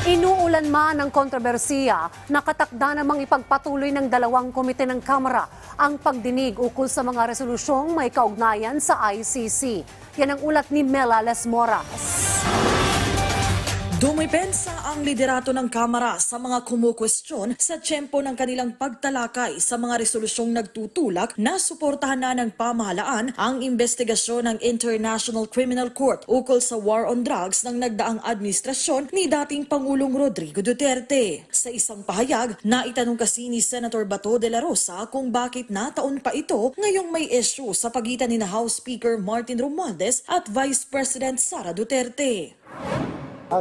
Inuulan man ng kontrobersiya, nakatakda namang ipagpatuloy ng dalawang komite ng Kamara ang pagdinig ukol sa mga resolusyong may kaugnayan sa ICC. Yan ang ulat ni Mela Lesmoras. Dumipensa ang liderato ng Kamara sa mga kumukwestiyon sa tiyempo ng kanilang pagtalakay sa mga resolusyong nagtutulak na suportahan na ng pamahalaan ang investigasyon ng International Criminal Court ukol sa war on drugs ng nagdaang administrasyon ni dating Pangulong Rodrigo Duterte. Sa isang pahayag, naitanong kasi ni Senator Bato de la Rosa kung bakit nataon pa ito ngayong may issue sa pagitan ni House Speaker Martin Romualdez at Vice President Sara Duterte.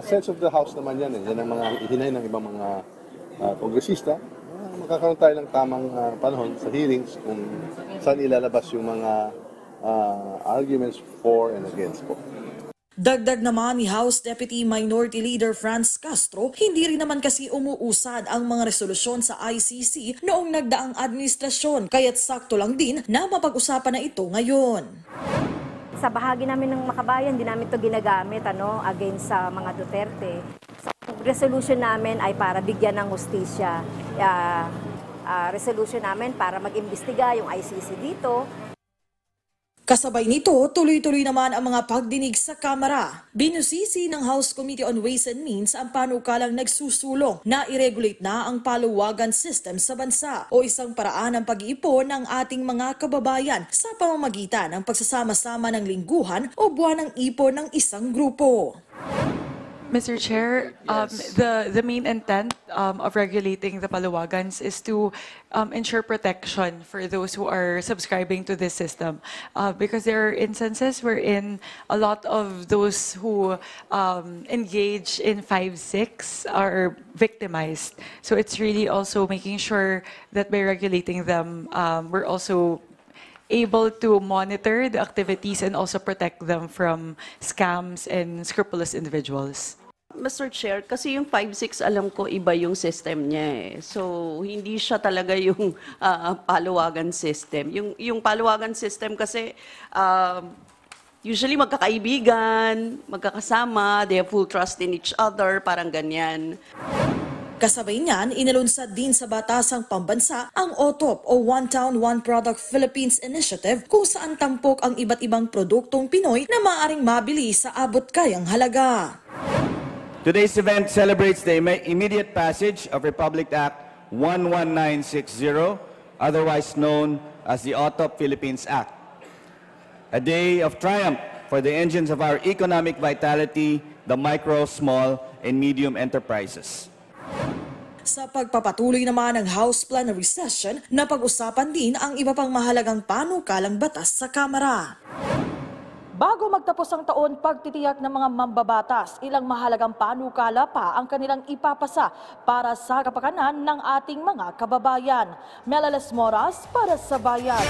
Sense of the House naman yan. Yan ang mga ihinay ng ibang mga kongresista. Magkakaroon tayo ng tamang panahon sa hearings kung saan ilalabas yung mga arguments for and against po. Dagdag naman ni House Deputy Minority Leader Franz Castro, hindi rin naman kasi umuusad ang mga resolusyon sa ICC noong nagdaang administrasyon, kaya't sakto lang din na mapag-usapan na ito ngayon. Sa bahagi namin ng Makabayan, din namin ito ginagamit against sa mga Duterte. So, resolution namin ay para bigyan ng hustisya. Resolution namin para mag-imbestiga yung ICC dito. Kasabay nito, tuloy-tuloy naman ang mga pagdinig sa Kamara. Binusisi ng House Committee on Ways and Means ang panukalang nagsusulong na i-regulate na ang paluwagan system sa bansa o isang paraan ng pag-iipon ng ating mga kababayan sa pamamagitan ng pagsasama-sama ng lingguhan o buwan ng ipon ng isang grupo. Mr. Chair, the main intent of regulating the paluwagans is to ensure protection for those who are subscribing to this system. Because there are instances wherein a lot of those who engage in 5-6 are victimized. So it's really also making sure that by regulating them, we're also able to monitor the activities and also protect them from scams and scrupulous individuals. Mr. Chair, kasi yung 5-6 alam ko iba yung system niya eh. So hindi siya talaga yung paluwagan system. Yung paluwagan system kasi usually magkakaibigan, magkakasama, they have full trust in each other, parang ganyan. Kasabay niyan, inalunsad din sa Batasang Pambansa ang OTOP o One Town, One Product Philippines Initiative kung saan tampok ang iba't ibang produktong Pinoy na maaaring mabili sa abot-kayang halaga. Today's event celebrates the immediate passage of Republic Act 11960, otherwise known as the OTOP Philippines Act. A day of triumph for the engines of our economic vitality, the micro, small, and medium enterprises. Sa pagpapatuloy naman ng House Plenary Session, napag-usapan din ang iba pang mahalagang panukalang batas sa Kamara. Bago magtapos ang taon, pagtitiyak ng mga mambabatas, ilang mahalagang panukala pa ang kanilang ipapasa para sa kapakanan ng ating mga kababayan. Mela Lesmoras para sa Bayan.